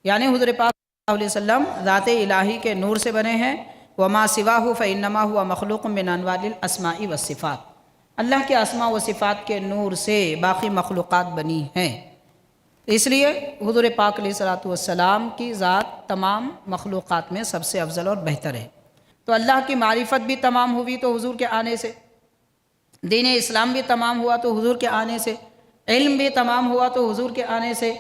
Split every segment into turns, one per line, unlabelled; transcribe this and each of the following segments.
یعنی حضور پاک صلی اللہ علیہ وسلم ذات الہی کے نور سے بنے ہیں. وما سواہ فانما هو مخلوق من انواع الاسماء والصفات. اللہ کے اسماء و صفات کے نور سے باقی مخلوقات بنی ہیں. اس لیے حضور پاک علیہ السلام کی ذات تمام مخلوقات میں سب سے افضل اور بہتر ہے. تو اللہ کی معرفت بھی تمام ہوئی تو حضور کے آنے سے، دین اسلام بھی تمام ہوا تو حضور کے آنے سے، علم بھی تمام ہوا تو حضور کے آنے سے،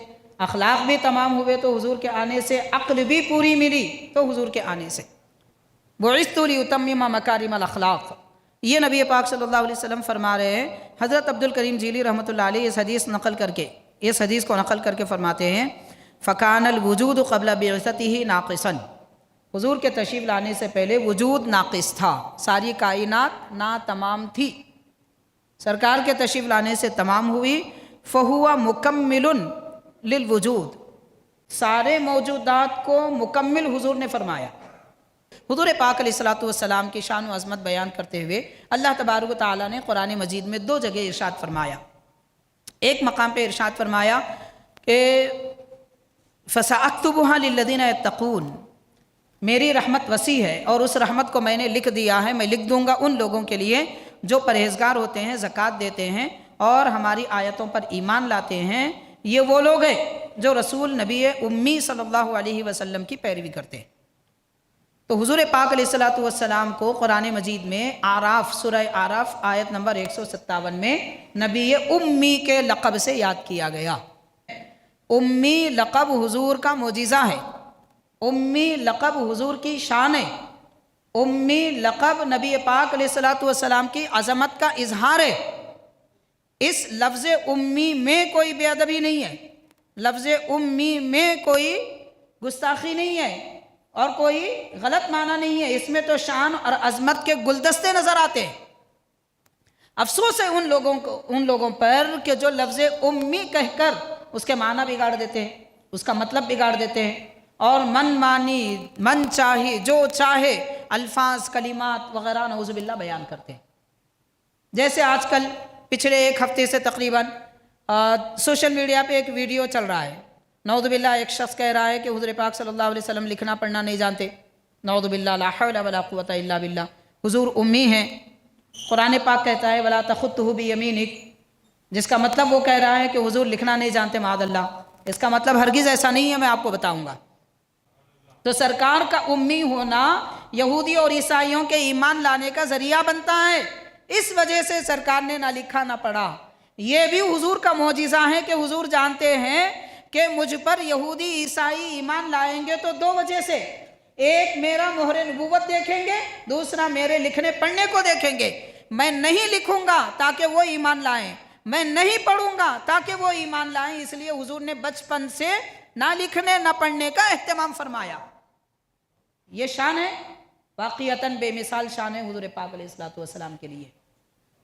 اخلاق بھی تمام ہوئے تو حضور کے آنے سے، عقل بھی پوری ملی تو حضور کے آنے سے. بعثت لأتمم مکارم الاخلاق. یہ نبی پاک صلی اللہ علیہ وسلم فرما رہے ہیں. حضرت عبد الکریم جیلی رحمۃ اللہ علیہ اس حدیث کو نقل کر کے فرماتے ہیں فکان الوجود قبل بعثته ناقصا. حضور کے تشریف لانے سے پہلے وجود ناقص تھا، ساری کائنات ناتمام تھی. سرکار کے تشریف لانے سے تمام ہوئی. فہو مکمل للوجود. سارے موجودات کو مکمل حضور نے فرمایا. حضور پاک علیہ السلام کی شان و عظمت بیان کرتے ہوئے اللہ تبارک و تعالیٰ نے قرآن مجید میں 2 جگہ ارشاد فرمایا. ایک مقام پہ ارشاد فرمایا کہ فَسَأَكْتُبُهَا لِلَّذِينَ يَتَّقُونَ. میری رحمت وسیع ہے اور اس رحمت کو میں نے لکھ دیا ہے، میں لکھ دوں گا ان لوگوں کے لیے جو پرہیزگار ہوتے ہیں، زکوٰۃ دیتے ہیں اور ہماری آیتوں پر ایمان لاتے ہیں. یہ وہ لوگ ہیں جو رسول نبی امی صلی اللہ علیہ وسلم کی پیروی کرتے ہیں. تو حضور پاک علیہ السلام کو قرآن مجید میں سورہ آراف آیت نمبر 157 میں نبی امی کے لقب سے یاد کیا گیا. امی لقب حضور کا معجزہ ہے، امی لقب حضور کی شان ہے، امی لقب نبی پاک علیہ السلام کی عظمت کا اظہار ہے. اس لفظ امی میں کوئی بے ادبی نہیں ہے، لفظ امی میں کوئی گستاخی نہیں ہے اور کوئی غلط معنی نہیں ہے. اس میں تو شان اور عظمت کے گلدستے نظر آتے ہیں. افسوس ہے ان لوگوں پر کہ جو لفظ امی کہہ کر اس کے معنی بگاڑ دیتے ہیں، اس کا مطلب بگاڑ دیتے ہیں اور من مانی، من چاہی، جو چاہے الفاظ، کلمات وغیرہ نعوذ باللہ بیان کرتے ہیں. جیسے آج کل پچھلے 1 ہفتے سے تقریباً سوشل میڈیا پہ ایک ویڈیو چل رہا ہے. نعوذ باللہ ایک شخص کہہ رہا ہے کہ حضور پاک صلی اللہ علیہ وسلم لکھنا پڑھنا نہیں جانتے. نعوذ باللہ، لا حول ولا قوۃ الا باللہ. حضور امی ہیں. قرآن پاک کہتا ہے ولا تخطہ بیمینک، جس کا مطلب وہ کہہ رہا ہے کہ حضور لکھنا نہیں جانتے معاذ اللہ. اس کا مطلب ہرگز ایسا نہیں ہے، میں آپ کو بتاؤں گا. تو سرکار کا امی ہونا یہودی اور عیسائیوں کے ایمان لانے کا ذریعہ بنتا ہے. اس وجہ سے سرکار نے نہ لکھا نہ پڑھا. یہ بھی حضور کا معجزہ ہے کہ حضور جانتے ہیں کہ مجھ پر یہودی عیسائی ایمان لائیں گے تو 2 وجہ سے. ایک میرا مہر نبوت دیکھیں گے، دوسرا میرے لکھنے پڑھنے کو دیکھیں گے. میں نہیں لکھوں گا تاکہ وہ ایمان لائیں، میں نہیں پڑھوں گا تاکہ وہ ایمان لائیں. اس لیے حضور نے بچپن سے نہ لکھنے نہ پڑھنے کا اہتمام فرمایا. یہ شان ہے، واقعتاً بے مثال شان ہے حضور پاک علیہ السلام کے لیے.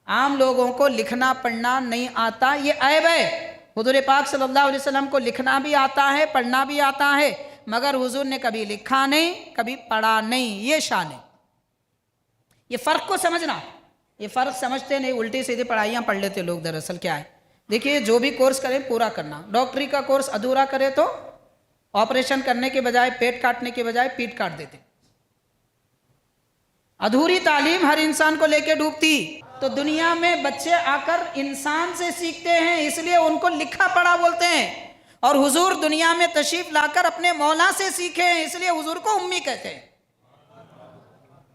عام لوگوں کو لکھنا پڑھنا نہیں آتا، یہ عیب ہے. حضور پاک صلی اللہ علیہ وسلم کو لکھنا بھی آتا ہے، پڑھنا بھی آتا ہے، مگر حضور نے کبھی لکھا نہیں، کبھی پڑھا نہیں. یہ شان ہے. یہ فرق کو سمجھنا، یہ فرق سمجھتے نہیں، الٹی سیدھی پڑھائیاں پڑھ لیتے لوگ. دراصل کیا ہے، دیکھیے جو بھی کورس کریں پورا کرنا. ڈاکٹری کا کورس ادھورا کرے تو آپریشن کرنے کے بجائے، پیٹ کاٹنے کے بجائے پیٹ کاٹ دیتے. ادھوری تعلیم ہر انسان کو لے کے ڈوبتی. تو دنیا میں بچے آ کر انسان سے سیکھتے ہیں، اس لیے ان کو لکھا پڑھا بولتے ہیں. اور حضور دنیا میں تشریف لا کر اپنے مولا سے سیکھے ہیں، اس لیے حضور کو امی کہتے ہیں.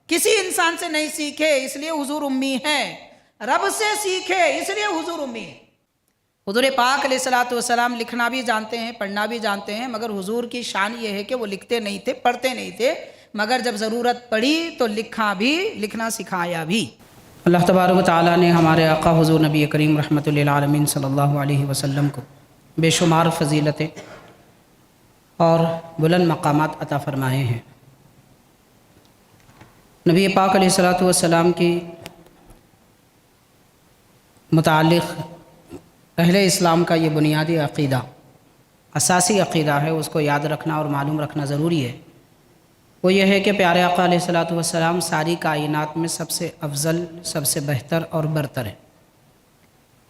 کسی انسان سے نہیں سیکھے اس لیے حضور امی ہیں. رب سے سیکھے اس لیے حضور امی ہیں. حضور پاک علیہ السلام لکھنا بھی جانتے ہیں، پڑھنا بھی جانتے ہیں، مگر حضور کی شان یہ ہے کہ وہ لکھتے نہیں تھے، پڑھتے نہیں تھے، مگر جب ضرورت پڑی تو لکھا بھی، لکھنا سکھایا بھی. اللہ تبارک و تعالیٰ نے ہمارے آقا حضور نبی کریم رحمۃ للعالمین صلی اللہ علیہ وسلم کو بے شمار فضیلتیں اور بلند مقامات عطا فرمائے ہیں. نبی پاک علیہ السلام کی متعلق اہل اسلام کا یہ بنیادی عقیدہ، اساسی عقیدہ ہے، اس کو یاد رکھنا اور معلوم رکھنا ضروری ہے. وہ یہ ہے کہ پیارے آقا علیہ السلام ساری کائنات میں سب سے افضل، سب سے بہتر اور برتر ہے.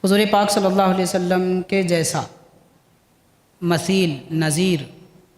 حضور پاک صلی اللہ علیہ وسلم کے جیسا مثیل، نظیر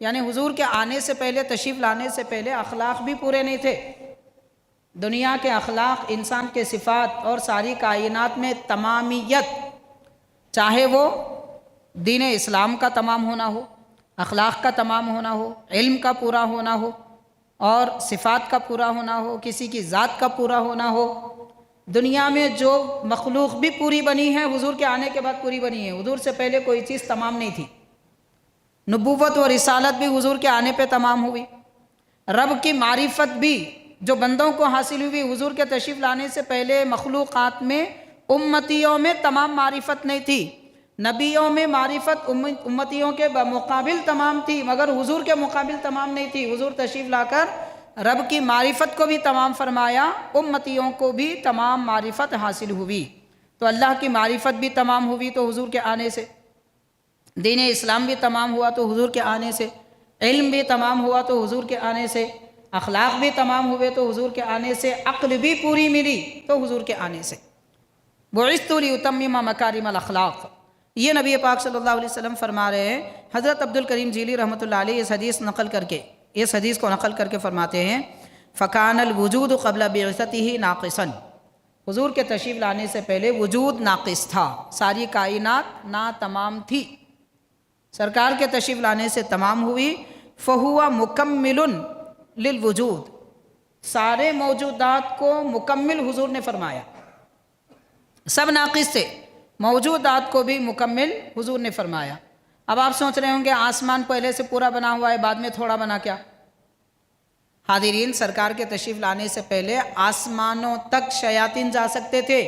یعنی حضور کے آنے سے پہلے، تشریف لانے سے پہلے اخلاق بھی پورے نہیں تھے۔ دنیا کے اخلاق، انسان کے صفات اور ساری کائنات میں تمامیت، چاہے وہ دین اسلام کا تمام ہونا ہو، اخلاق کا تمام ہونا ہو، علم کا پورا ہونا ہو اور صفات کا پورا ہونا ہو، کسی کی ذات کا پورا ہونا ہو، دنیا میں جو مخلوق بھی پوری بنی ہے حضور کے آنے کے بعد پوری بنی ہے۔ حضور سے پہلے کوئی چیز تمام نہیں تھی۔ نبوت و رسالت بھی حضور کے آنے پہ تمام ہوئی۔ رب کی معرفت بھی جو بندوں کو حاصل ہوئی حضور کے تشریف لانے سے پہلے مخلوقات میں، امتیوں میں تمام معرفت نہیں تھی۔ نبیوں میں معرفت امتیوں کے بمقابل تمام تھی، مگر حضور کے مقابل تمام نہیں تھی۔ حضور تشریف لا کر رب کی معرفت کو بھی تمام فرمایا، امتیوں کو بھی تمام معرفت حاصل ہوئی۔ تو اللہ کی معرفت بھی تمام ہوئی تو حضور کے آنے سے، دین اسلام بھی تمام ہوا تو حضور کے آنے سے، علم بھی تمام ہوا تو حضور کے آنے سے، اخلاق بھی تمام ہوئے تو حضور کے آنے سے، عقل بھی پوری ملی تو حضور کے آنے سے۔ بعثت لأتمم مکارم الاخلاق، یہ نبی پاک صلی اللہ علیہ وسلم فرما رہے ہیں۔ حضرت عبد الکریم جیلی رحمۃ اللہ علیہ اس حدیث کو نقل کر کے فرماتے ہیں، فکان الوجود قبل بعثتہ ناقصا، حضور کے تشریف لانے سے پہلے وجود ناقص تھا، ساری کائنات ناتمام تھی، سرکار کے تشریف لانے سے تمام ہوئی۔ فہو مکمل للوجود، سارے موجودات کو مکمل حضور نے فرمایا، سب ناقص تھے، موجودات کو بھی مکمل حضور نے فرمایا۔ اب آپ سوچ رہے ہوں گے آسمان پہلے سے پورا بنا ہوا ہے، بعد میں تھوڑا بنا کیا؟ حاضرین، سرکار کے تشریف لانے سے پہلے آسمانوں تک شیاطین جا سکتے تھے۔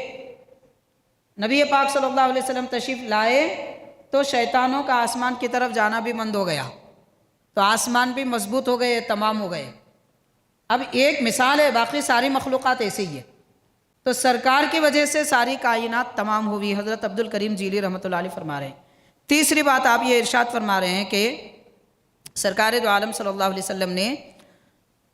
نبی پاک صلی اللہ علیہ وسلم تشریف لائے تو شیطانوں کا آسمان کی طرف جانا بھی بند ہو گیا، تو آسمان بھی مضبوط ہو گئے، تمام ہو گئے۔ اب ایک مثال ہے، باقی ساری مخلوقات ایسے ہی ہے، تو سرکار کی وجہ سے ساری کائنات تمام ہوئی، حضرت عبد الکریم جیلی رحمۃ اللہ علیہ فرما رہے ہیں۔ تیسری بات آپ یہ ارشاد فرما رہے ہیں کہ سرکار دو عالم صلی اللہ علیہ وسلم نے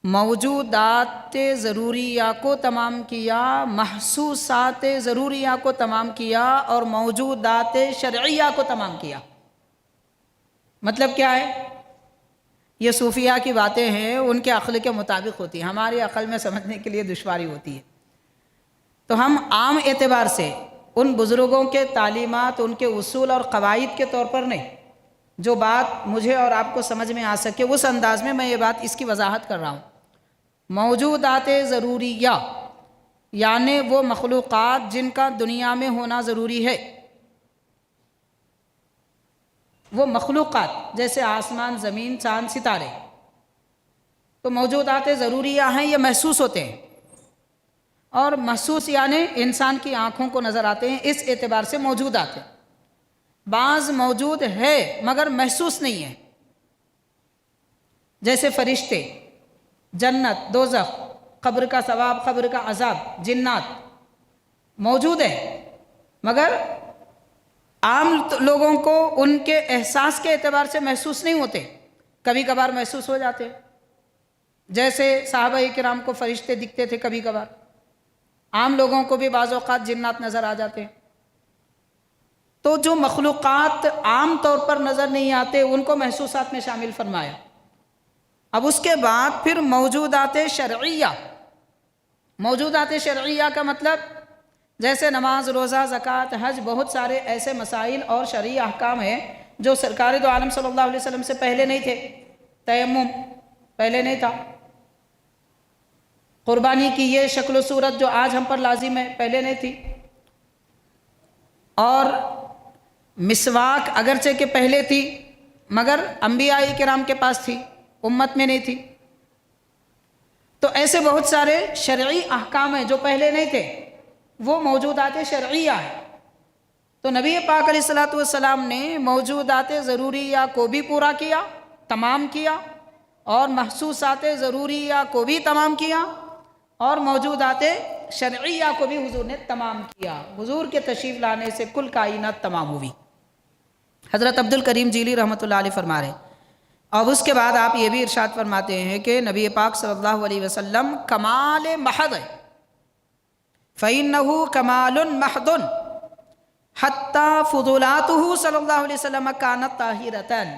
موجودات ضروریہ کو تمام کیا، محسوسات ضروریہ کو تمام کیا اور موجودات شرعیہ کو تمام کیا۔ مطلب کیا ہے؟ یہ صوفیہ کی باتیں ہیں، ان کے عقل کے مطابق ہوتی ہیں، ہماری عقل میں سمجھنے کے لیے دشواری ہوتی ہے، تو ہم عام اعتبار سے ان بزرگوں کے تعلیمات، ان کے اصول اور قواعد کے طور پر نہیں، جو بات مجھے اور آپ کو سمجھ میں آ سکے اس انداز میں میں یہ بات اس کی وضاحت کر رہا ہوں۔ موجودات ضروریہ یعنی وہ مخلوقات جن کا دنیا میں ہونا ضروری ہے، وہ مخلوقات جیسے آسمان، زمین، چاند، ستارے، تو موجودات ضروریہ ہیں، یہ محسوس ہوتے ہیں، اور محسوس یعنی انسان کی آنکھوں کو نظر آتے ہیں، اس اعتبار سے موجودات ہیں۔ بعض موجود ہے مگر محسوس نہیں ہے، جیسے فرشتے، جنت، دوزخ، قبر کا ثواب، قبر کا عذاب، جنات موجود ہیں مگر عام لوگوں کو ان کے احساس کے اعتبار سے محسوس نہیں ہوتے، کبھی کبھار محسوس ہو جاتے، جیسے صحابہ کرام کو فرشتے دکھتے تھے، کبھی کبھار عام لوگوں کو بھی بعض اوقات جنات نظر آ جاتے ہیں۔ تو جو مخلوقات عام طور پر نظر نہیں آتے ان کو محسوسات میں شامل فرمایا۔ اب اس کے بعد پھر موجودات شرعیہ، موجودات شرعیہ کا مطلب جیسے نماز، روزہ، زکوٰۃ، حج، بہت سارے ایسے مسائل اور شرعی احکام ہیں جو سرکار دو عالم صلی اللہ علیہ وسلم سے پہلے نہیں تھے۔ تیمم پہلے نہیں تھا، قربانی کی یہ شکل و صورت جو آج ہم پر لازم ہے پہلے نہیں تھی، اور مسواک اگرچہ کہ پہلے تھی مگر انبیاء کرام کے پاس تھی، امت میں نہیں تھی۔ تو ایسے بہت سارے شرعی احکام ہیں جو پہلے نہیں تھے، وہ موجودات شرعیہ ہیں۔ تو نبی پاک علیہ الصلوۃ والسلام نے موجودات ضروریہ کو بھی پورا کیا، تمام کیا، اور محسوسات ضروریہ کو بھی تمام کیا، اور موجودات شرعیہ کو بھی حضور نے تمام کیا۔ حضور کے تشریف لانے سے کل کائنات تمام ہوئی۔ حضرت عبد الکریم جیلی رحمۃ اللہ علیہ فرما رہے ہیں۔ اور اس کے بعد آپ یہ بھی ارشاد فرماتے ہیں کہ نبی پاک صلی اللہ علیہ وسلم کمال محض ہے، فَإِنَّهُ كَمَالٌ مَحْضٌ حَتَّى فُضُولَاتُهُ صلی اللہ علیہ وسلم كَانَتْ طَاہِرَةً۔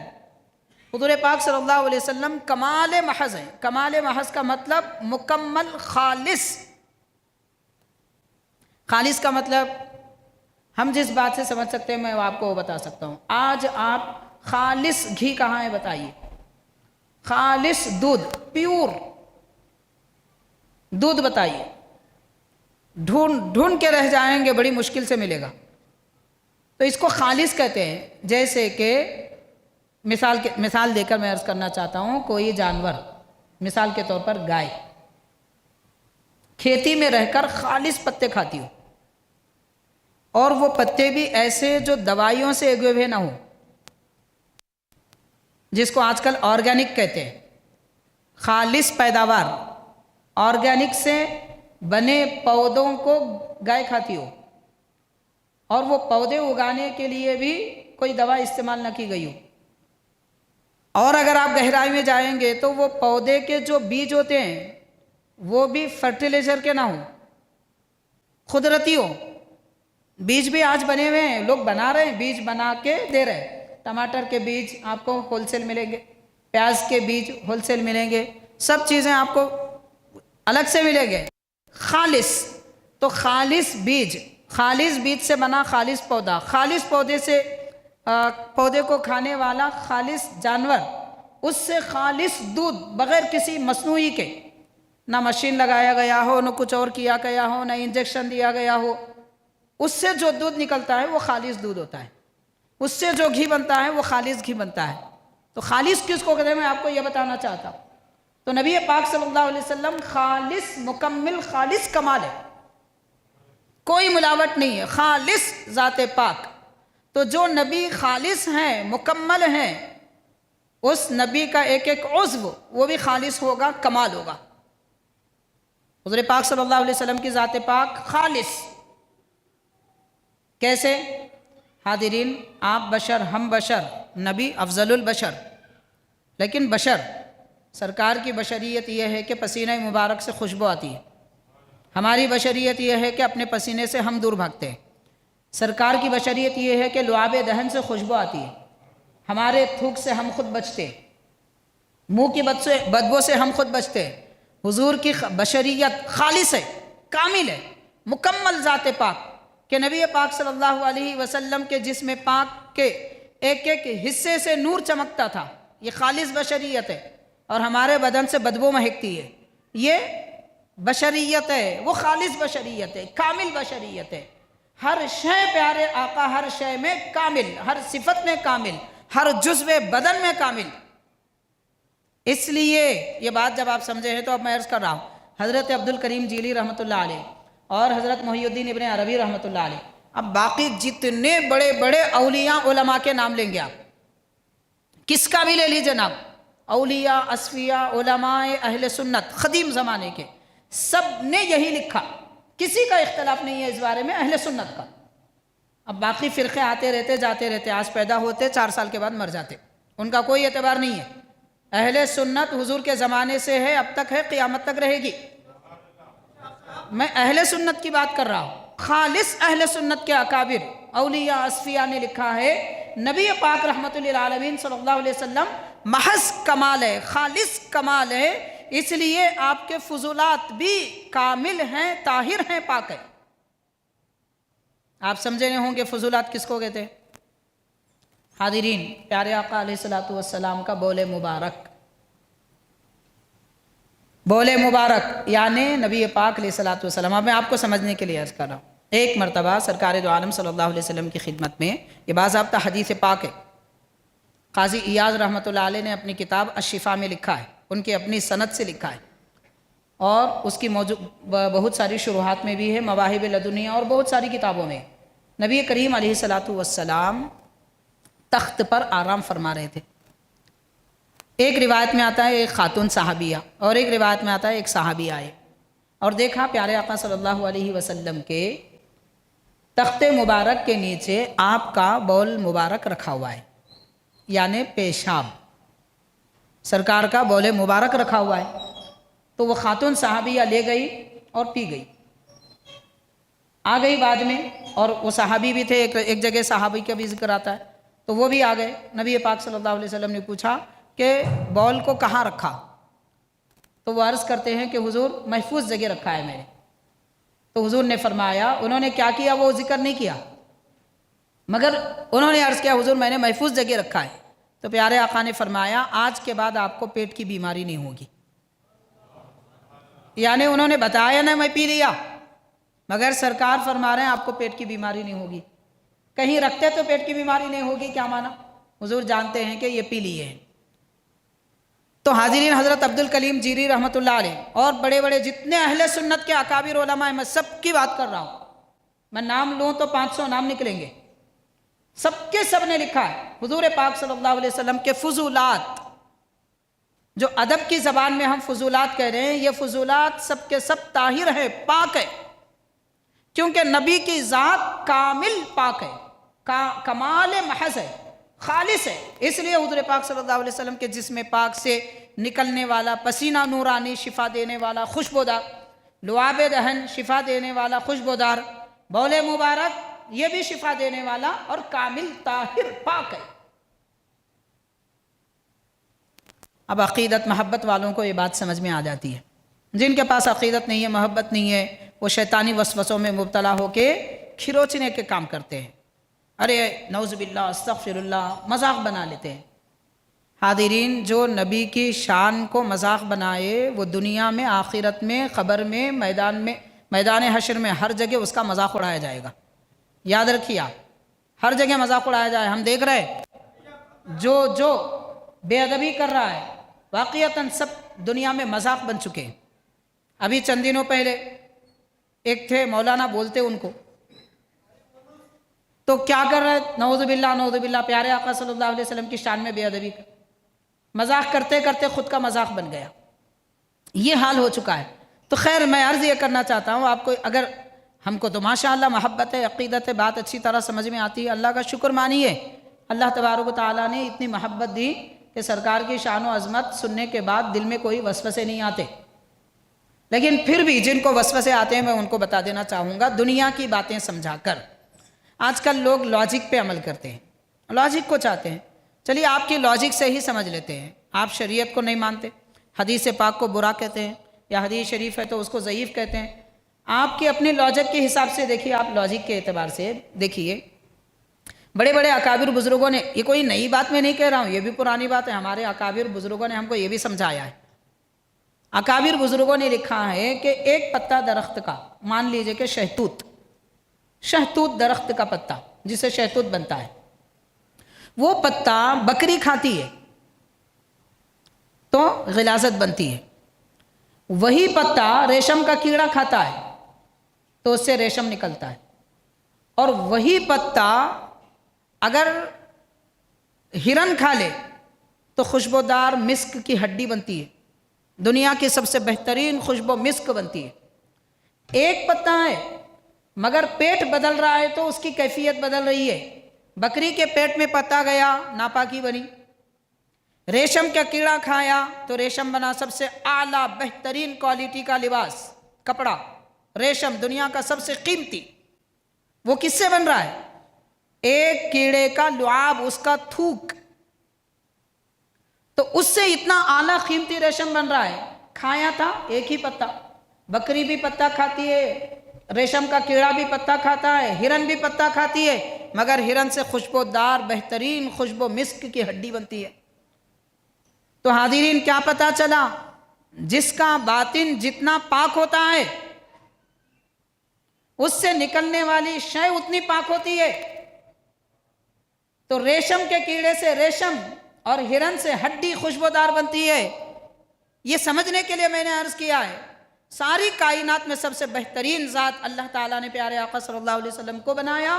حضور پاک صلی اللہ علیہ وسلم کمال محض ہیں. کمال محض کا مطلب مکمل خالص. خالص کا مطلب ہم جس بات سے سمجھ سکتے ہیں میں آپ کو وہ بتا سکتا ہوں. آج آپ خالص گھی کہاں ہے بتائیے؟ خالص دودھ، پیور دودھ بتائیے. ڈھونڈ کے رہ جائیں گے، بڑی مشکل سے ملے گا. تو اس کو خالص کہتے ہیں. جیسے کہ مثال دے کر میں عرض کرنا چاہتا ہوں، کوئی جانور مثال کے طور پر گائے کھیتی میں رہ کر خالص پتے کھاتی ہو، اور وہ پتے بھی ایسے جو دوائیوں سے اگے ہوئے نہ ہو، جس کو آج کل آرگینک کہتے ہیں. خالص پیداوار، آرگینک سے بنے پودوں کو گائے کھاتی ہو، اور وہ پودے اگانے کے لیے بھی کوئی دوا استعمال نہ کی گئی ہو. اور اگر آپ گہرائی میں جائیں گے تو وہ پودے کے جو بیج ہوتے ہیں وہ بھی فرٹیلائزر کے نہ ہوں، قدرتی ہو. بیج بھی آج بنے ہوئے ہیں، لوگ بنا رہے ہیں، بیج بنا کے دے رہے ہیں. ٹماٹر کے بیج آپ کو ہول سیل ملیں گے، پیاز کے بیج ہول سیل ملیں گے، سب چیزیں آپ کو الگ سے ملیں گے. خالص، تو خالص بیج سے بنا خالص پودا، خالص پودے کو کھانے والا خالص جانور، اس سے خالص دودھ بغیر کسی مصنوعی کے، نہ مشین لگایا گیا ہو، نہ کچھ اور کیا گیا ہو، نہ انجیکشن دیا گیا ہو، اس سے جو دودھ نکلتا ہے وہ خالص دودھ ہوتا ہے. اس سے جو گھی بنتا ہے وہ خالص گھی بنتا ہے. تو خالص کس کو کہتے ہیں میں آپ کو یہ بتانا چاہتا ہوں. تو نبی پاک صلی اللہ علیہ وسلم خالص، مکمل خالص کمال ہے، کوئی ملاوٹ نہیں ہے، خالص ذات پاک. تو جو نبی خالص ہیں، مکمل ہیں، اس نبی کا ایک ایک عضو وہ بھی خالص ہوگا، کمال ہوگا. حضور پاک صلی اللہ علیہ وسلم کی ذات پاک خالص. کیسے؟ حاضرین، آپ بشر، ہم بشر، نبی افضل البشر، لیکن بشر، سرکار کی بشریت یہ ہے کہ پسینہ مبارک سے خوشبو آتی ہے. ہماری بشریت یہ ہے کہ اپنے پسینے سے ہم دور بھاگتے ہیں. سرکار کی بشریت یہ ہے کہ لعاب دہن سے خوشبو آتی ہے، ہمارے تھوک سے ہم خود بچتے، منہ کی بدبو سے ہم خود بچتے. حضور کی بشریت خالص ہے، کامل ہے، مکمل ذات پاک، کہ نبی پاک صلی اللہ علیہ وسلم کے جسم پاک کے ایک ایک حصے سے نور چمکتا تھا. یہ خالص بشریت ہے. اور ہمارے بدن سے بدبو مہکتی ہے. یہ بشریت ہے، وہ خالص بشریت ہے، کامل بشریت ہے. ہر شے پیارے آقا، ہر شے میں کامل، ہر صفت میں کامل، ہر جزو بدن میں کامل. اس لیے یہ بات جب آپ سمجھے ہیں تو اب میں عرض کر رہا ہوں، حضرت عبد الکریم جیلی رحمۃ اللہ علیہ اور حضرت محی الدین ابن عربی رحمۃ اللہ علیہ، اب باقی جتنے بڑے بڑے اولیاء علماء کے نام لیں گے آپ، کس کا بھی لے لیجئے نام، اولیاء، اصفیاء، علماء اہل سنت قدیم زمانے کے، سب نے یہی لکھا، کسی کا اختلاف نہیں ہے اس بارے میں اہل سنت کا. اب باقی فرقے آتے رہتے جاتے رہتے، آج پیدا ہوتے 4 سال کے بعد مر جاتے، ان کا کوئی اعتبار نہیں ہے. اہل سنت حضور کے زمانے سے ہے، اب تک ہے، قیامت تک رہے گی. میں اہل سنت کی بات کر رہا ہوں. خالص اہل سنت کے اکابر اولیاء اصفیاء نے لکھا ہے، نبی پاک رحمت للعالمین صلی اللہ علیہ وسلم محض کمال ہے، خالص کمال ہے. اس لیے آپ کے فضولات بھی کامل ہیں، طاہر ہیں، پاک ہیں. آپ سمجھے نہیں ہوں گے فضولات کس کو کہتے ہیں؟ حاضرین، پیارے آقا علیہ الصلوۃ والسلام کا بول مبارک، بول مبارک یعنی نبی پاک علیہ الصلوۃ والسلام. اب میں آپ کو سمجھنے کے لیے عرض کر رہا ہوں. ایک مرتبہ سرکار دو عالم صلی اللہ علیہ وسلم کی خدمت میں، یہ باضابطہ حدیث پاک ہے، قاضی ایاز رحمۃ اللہ علیہ نے اپنی کتاب الشفا میں لکھا ہے، ان کی اپنی سند سے لکھا ہے، اور اس کی بہت ساری شروحات میں بھی ہے، مواہب لدنیہ اور بہت ساری کتابوں میں. نبی کریم علیہ الصلوۃ والسلام تخت پر آرام فرما رہے تھے. ایک روایت میں آتا ہے ایک خاتون صحابیہ، اور ایک روایت میں آتا ہے ایک صحابی آئے اور دیکھا پیارے آقا صلی اللہ علیہ وسلم کے تخت مبارک کے نیچے آپ کا بول مبارک رکھا ہوا ہے، یعنی پیشاب، سرکار کا بول مبارک رکھا ہوا ہے. تو وہ خاتون صحابیہ لے گئی اور پی گئی. آ گئی بعد میں، اور وہ صحابی بھی تھے، ایک جگہ صحابی کا بھی ذکر آتا ہے، تو وہ بھی آ گئے. نبی پاک صلی اللہ علیہ وسلم نے پوچھا کہ بول کو کہاں رکھا؟ تو وہ عرض کرتے ہیں کہ حضور محفوظ جگہ رکھا ہے میں نے۔ تو حضور نے فرمایا انہوں نے کیا کیا وہ ذکر نہیں کیا، مگر انہوں نے عرض کیا حضور میں نے محفوظ جگہ رکھا ہے۔ تو پیارے آقا نے فرمایا آج کے بعد آپ کو پیٹ کی بیماری نہیں ہوگی۔ یعنی انہوں نے بتایا نہ میں پی لیا، مگر سرکار فرما رہے ہیں آپ کو پیٹ کی بیماری نہیں ہوگی۔ کہیں رکھتے تو پیٹ کی بیماری نہیں ہوگی، کیا مانا؟ حضور جانتے ہیں کہ یہ پی لیے ہیں۔ تو حاضرین، حضرت عبدالکلیم جیری رحمۃ اللہ علیہ اور بڑے بڑے جتنے اہل سنت کے اکابر علماء ہیں، میں سب کی بات کر رہا ہوں، میں نام لوں تو 500 نام نکلیں گے، سب کے سب نے لکھا ہے حضور پاک صلی اللہ علیہ وسلم کے فضولات، جو ادب کی زبان میں ہم فضولات کہہ رہے ہیں، یہ فضولات سب کے سب طاہر ہے، پاک ہے، کیونکہ نبی کی ذات کامل پاک ہے، کمال محض ہے، خالص ہے۔ اس لیے حضور پاک صلی اللہ علیہ وسلم کے جسم پاک سے نکلنے والا پسینہ نورانی، شفا دینے والا خوشبودار، لعاب دہن شفا دینے والا خوشبودار، بول مبارک یہ بھی شفا دینے والا اور کامل طاہر پاک ہے۔ اب عقیدت محبت والوں کو یہ بات سمجھ میں آ جاتی ہے، جن کے پاس عقیدت نہیں ہے، محبت نہیں ہے، وہ شیطانی وسوسوں میں مبتلا ہو کے کھروچنے کے کام کرتے ہیں، ارے نعوذ باللہ استغفر اللہ، مذاق بنا لیتے ہیں۔ حاضرین، جو نبی کی شان کو مذاق بنائے وہ دنیا میں، آخرت میں، قبر میں، میدان حشر میں، ہر جگہ اس کا مذاق اڑایا جائے گا۔ یاد رکھیے آپ، ہر جگہ مذاق اڑایا جائے۔ ہم دیکھ رہے ہیں جو بے ادبی کر رہا ہے، واقعتاً سب دنیا میں مذاق بن چکے ہیں۔ ابھی چند دنوں پہلے ایک تھے مولانا، بولتے ان کو تو کیا کر رہے؟ نعوذ باللہ نعوذ باللہ، پیارے آقا صلی اللہ علیہ وسلم کی شان میں بے ادبی کر، مذاق کرتے کرتے خود کا مذاق بن گیا۔ یہ حال ہو چکا ہے۔ تو خیر، میں عرض یہ کرنا چاہتا ہوں آپ کو، اگر ہم کو تو ماشاءاللہ محبت ہے، عقیدت ہے، بات اچھی طرح سمجھ میں آتی ہے، اللہ کا شکر مانیے، اللہ تبارک و تعالیٰ نے اتنی محبت دی کہ سرکار کی شان و عظمت سننے کے بعد دل میں کوئی وسوسے نہیں آتے۔ لیکن پھر بھی جن کو وسوسے آتے ہیں میں ان کو بتا دینا چاہوں گا دنیا کی باتیں سمجھا کر۔ آج کل لوگ لاجک پہ عمل کرتے ہیں، لاجک کو چاہتے ہیں، چلیے آپ کی لاجک سے ہی سمجھ لیتے ہیں۔ آپ شریعت کو نہیں مانتے، حدیث پاک کو برا کہتے ہیں، یا حدیث شریف ہے تو اس کو ضعیف کہتے ہیں۔ آپ کی اپنی لاجک کے حساب سے دیکھیے، آپ لاجک کے اعتبار سے دیکھیے، بڑے بڑے اکابر بزرگوں نے، یہ کوئی نئی بات میں نہیں کہہ رہا ہوں، یہ بھی پرانی بات ہے، ہمارے اکابر بزرگوں نے ہم کو یہ بھی سمجھایا ہے۔ اکابر بزرگوں نے لکھا ہے کہ ایک پتا درخت کا، مان لیجئے کہ شہتوت درخت کا پتا جسے شہتوت بنتا ہے، وہ پتا بکری کھاتی ہے تو غلاظت بنتی ہے، وہی پتا ریشم کا کیڑا کھاتا ہے تو اس سے ریشم نکلتا ہے، اور وہی پتا اگر ہرن کھا لے تو خوشبودار مسک کی ہڈی بنتی ہے، دنیا کی سب سے بہترین خوشبو مسک بنتی ہے۔ ایک پتا ہے مگر پیٹ بدل رہا ہے تو اس کی کیفیت بدل رہی ہے۔ بکری کے پیٹ میں پتا گیا، ناپاکی بنی، ریشم کا کیڑا کھایا تو ریشم بنا، سب سے اعلیٰ بہترین کوالٹی کا لباس، کپڑا، ریشم دنیا کا سب سے قیمتی، وہ کس سے بن رہا ہے؟ ایک کیڑے کا لعاب، اس کا تھوک، تو اس سے اتنا اعلیٰ قیمتی ریشم بن رہا ہے۔ کھایا تھا ایک ہی پتا، بکری بھی پتا کھاتی ہے، ریشم کا کیڑا بھی پتا کھاتا ہے، ہرن بھی پتا کھاتی ہے، مگر ہرن سے خوشبودار بہترین خوشبو مسک کی ہڈی بنتی ہے۔ تو حاضرین، کیا پتا چلا؟ جس کا باطن جتنا پاک ہوتا ہے اس سے نکلنے والی شے اتنی پاک ہوتی ہے۔ تو ریشم کے کیڑے سے ریشم اور ہرن سے ہڈی خوشبودار بنتی ہے۔ یہ سمجھنے کے لیے میں نے عرض کیا ہے، ساری کائنات میں سب سے بہترین ذات اللہ تعالیٰ نے پیارے آقا صلی اللہ علیہ وسلم کو بنایا،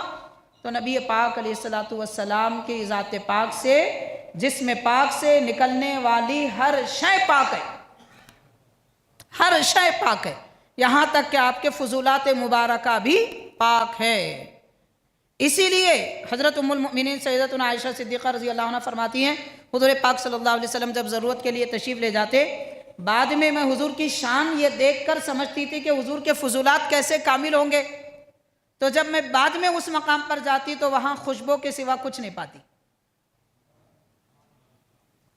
تو نبی پاک علیہ السلام کی ذات پاک سے، جسم پاک سے نکلنے والی ہر شے پاک ہے، ہر شے پاک ہے، یہاں تک کہ آپ کے فضولات مبارکہ بھی پاک ہے۔ اسی لیے حضرت ام المؤمنین سیدتنا عائشہ صدیقہ رضی اللہ عنہ فرماتی ہیں، حضور پاک صلی اللہ علیہ وسلم جب ضرورت کے لیے تشریف لے جاتے، بعد میں حضور کی شان یہ دیکھ کر سمجھتی تھی کہ حضور کے فضولات کیسے کامل ہوں گے، تو جب میں بعد میں اس مقام پر جاتی تو وہاں خوشبو کے سوا کچھ نہیں پاتی۔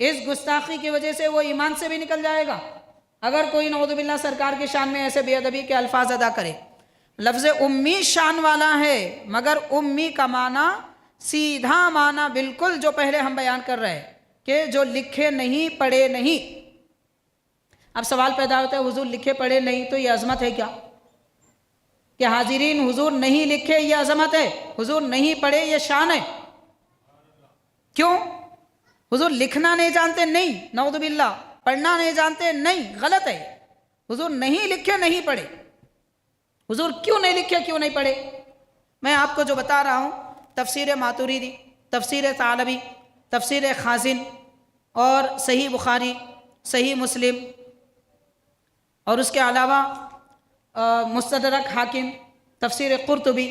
اس گستاخی کی وجہ سے وہ ایمان سے بھی نکل جائے گا اگر کوئی نعوذ باللہ سرکار کی شان میں ایسے بے ادبی کے الفاظ ادا کرے. لفظ امی شان والا ہے، مگر امی کا معنی سیدھا معنی بالکل جو پہلے ہم بیان کر رہے ہیں کہ جو لکھے نہیں پڑھے نہیں. اب سوال پیدا ہوتا ہے حضور لکھے پڑھے نہیں تو یہ عظمت ہے کیا؟ کہ حاضرین حضور نہیں لکھے یہ عظمت ہے، حضور نہیں پڑھے یہ شان ہے. کیوں؟ حضور لکھنا نہیں جانتے؟ نہیں، نعوذ باللہ. پڑھنا نہیں جانتے؟ نہیں، غلط ہے. حضور نہیں لکھے نہیں پڑھے. حضور کیوں نہیں لکھے کیوں نہیں پڑھے؟ میں آپ کو جو بتا رہا ہوں، تفسیر ماتوریدی، تفسیر ثعلبی، تفسیر خازن اور صحیح بخاری، صحیح مسلم، اور اس کے علاوہ مستدرک حاکم، تفسیر قرطبی،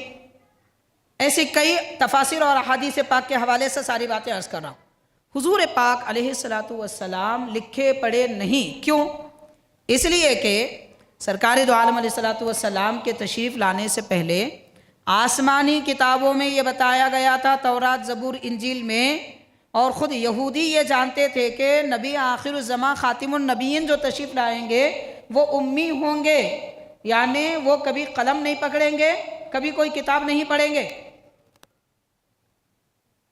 ایسی کئی تفاسیر اور احادیث پاک کے حوالے سے ساری باتیں عرض کر رہا ہوں. حضور پاک علیہ السلام لکھے پڑھے نہیں. کیوں؟ اس لیے کہ سرکار دو عالم علیہ السلام کے تشریف لانے سے پہلے آسمانی کتابوں میں یہ بتایا گیا تھا، تورات، زبور، انجیل میں، اور خود یہودی یہ جانتے تھے کہ نبی آخر الزمان خاتم النبیین جو تشریف لائیں گے وہ امی ہوں گے، یعنی وہ کبھی قلم نہیں پکڑیں گے، کبھی کوئی کتاب نہیں پڑھیں گے.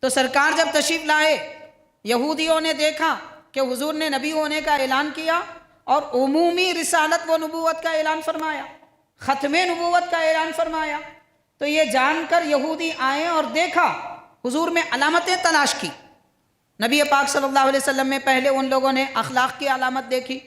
تو سرکار جب تشریف لائے، یہودیوں نے دیکھا کہ حضور نے نبی ہونے کا اعلان کیا اور عمومی رسالت و نبوت کا اعلان فرمایا، ختم نبوت کا اعلان فرمایا. تو یہ جان کر یہودی آئے اور دیکھا، حضور میں علامتیں تلاش کی. نبی پاک صلی اللہ علیہ وسلم میں پہلے ان لوگوں نے اخلاق کی علامت دیکھی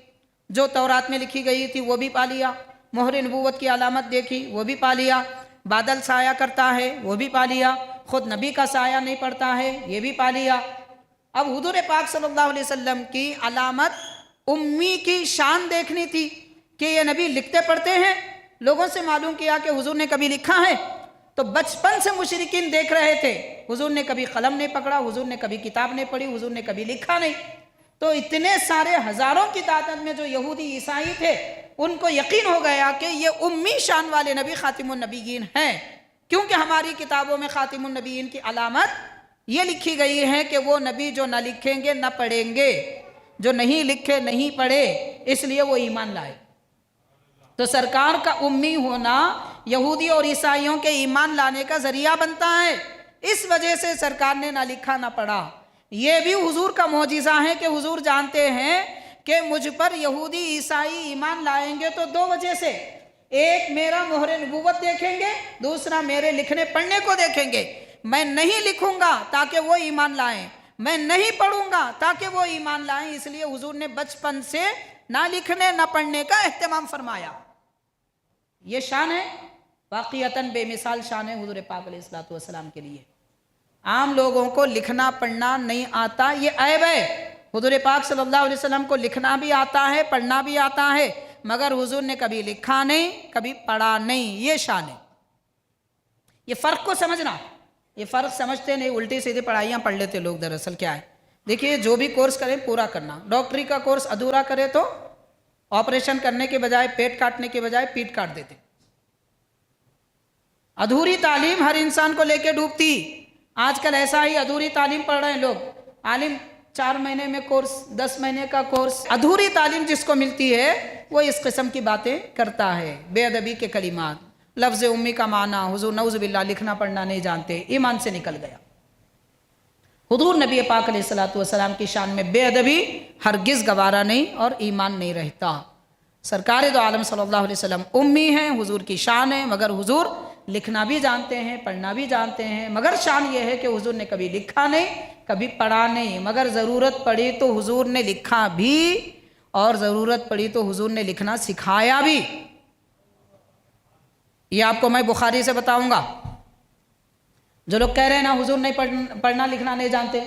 جو تورات میں لکھی گئی تھی، وہ بھی پا لیا. مہر نبوت کی علامت دیکھی، وہ بھی پا لیا. بادل سایہ کرتا ہے، وہ بھی پا لیا. خود نبی کا سایہ نہیں پڑتا ہے، یہ بھی پا لیا. اب حضور پاک صلی اللہ علیہ وسلم کی علامت امی کی شان دیکھنی تھی کہ یہ نبی لکھتے پڑھتے ہیں. لوگوں سے معلوم کیا کہ حضور نے کبھی لکھا ہے؟ تو بچپن سے مشرکین دیکھ رہے تھے، حضور نے کبھی قلم نہیں پکڑا، حضور نے کبھی کتاب نہیں پڑھی، حضور نے کبھی لکھا نہیں. تو اتنے سارے ہزاروں کی تعداد میں جو یہودی عیسائی تھے ان کو یقین ہو گیا کہ یہ امی شان والے نبی خاتم النبیین ہیں، کیونکہ ہماری کتابوں میں خاتم النبیین کی علامت یہ لکھی گئی ہے کہ وہ نبی جو نہ لکھیں گے نہ پڑھیں گے، جو نہیں لکھے نہیں پڑھے، اس لیے وہ ایمان لائے. تو سرکار کا امی ہونا یہودی اور عیسائیوں کے ایمان لانے کا ذریعہ بنتا ہے. اس وجہ سے سرکار نے نہ لکھا نہ پڑھا. یہ بھی حضور کا معجزہ ہے کہ حضور جانتے ہیں کہ مجھ پر یہودی عیسائی ایمان لائیں گے تو دو وجہ سے، ایک میرا مہر نبوت دیکھیں گے، دوسرا میرے لکھنے پڑھنے کو دیکھیں گے. میں نہیں لکھوں گا تاکہ وہ ایمان لائیں، میں نہیں پڑھوں گا تاکہ وہ ایمان لائیں. اس لیے حضور نے بچپن سے نہ لکھنے نہ پڑھنے کا اہتمام فرمایا. یہ شان ہے، واقعتاً بے مثال شان ہے حضور پاک علیہ السلام کے لیے. عام لوگوں کو لکھنا پڑھنا نہیں آتا، یہ عیب ہے. حضور پاک صلی اللہ علیہ وسلم کو لکھنا بھی آتا ہے، پڑھنا بھی آتا ہے، مگر حضور نے کبھی لکھا نہیں، کبھی پڑھا نہیں. یہ شان ہے. یہ فرق کو سمجھنا، یہ فرق سمجھتے نہیں، الٹی سیدھی پڑھائیاں پڑھ لیتے لوگ. دراصل کیا ہے، دیکھیے جو بھی کورس کریں پورا کرنا. ڈاکٹری کا کورس ادھورا کرے تو آپریشن کرنے کے بجائے، پیٹ کاٹنے کے بجائے پیٹ کاٹ دیتے. ادھوری تعلیم ہر انسان کو لے کے ڈوبتی. آج کل ایسا ہی ادھوری تعلیم پڑھ رہے ہیں لوگ. عالم 4 مہینے میں کورس، 10 مہینے کا کورس. ادھوری تعلیم جس کو ملتی ہے وہ اس قسم کی باتیں کرتا ہے، بے ادبی کے کلمات. لفظ امی کا معنی حضور نعوذ باللہ لکھنا پڑھنا نہیں جانتے، ایمان سے نکل گیا. حضور نبی پاک علیہ السلام کی شان میں بے ادبی ہرگز گوارا نہیں اور ایمان نہیں رہتا. سرکار دو عالم صلی اللہ علیہ وسلم امی ہیں، حضور کی شان ہے، مگر حضور لکھنا بھی جانتے ہیں، پڑھنا بھی جانتے ہیں. مگر شان یہ ہے کہ حضور نے کبھی لکھا نہیں، کبھی پڑھا نہیں. مگر ضرورت پڑی تو حضور نے لکھا بھی، اور ضرورت پڑی تو حضور نے لکھنا سکھایا بھی. یہ آپ کو میں بخاری سے بتاؤں گا. جو لوگ کہہ رہے ہیں نا حضور نہیں پڑھنا لکھنا نہیں جانتے،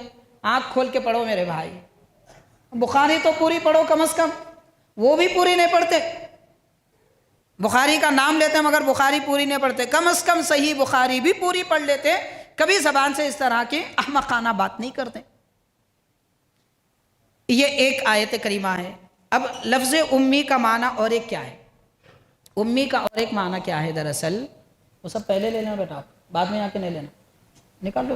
آنکھ کھول کے پڑھو میرے بھائی. بخاری تو پوری پڑھو کم از کم، وہ بھی پوری نہیں پڑھتے. بخاری کا نام لیتے ہیں مگر بخاری پوری نہیں پڑھتے. کم از کم صحیح بخاری بھی پوری پڑھ لیتے، کبھی زبان سے اس طرح کی احمقانہ بات نہیں کرتے. یہ ایک آیت کریمہ ہے. اب لفظ امی کا معنی اور ایک کیا ہے؟ امی کا اور ایک معنی کیا ہے دراصل؟ وہ سب پہلے لے لینا بیٹا، بعد میں آ کے نہیں لینا. نکال لو.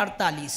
48।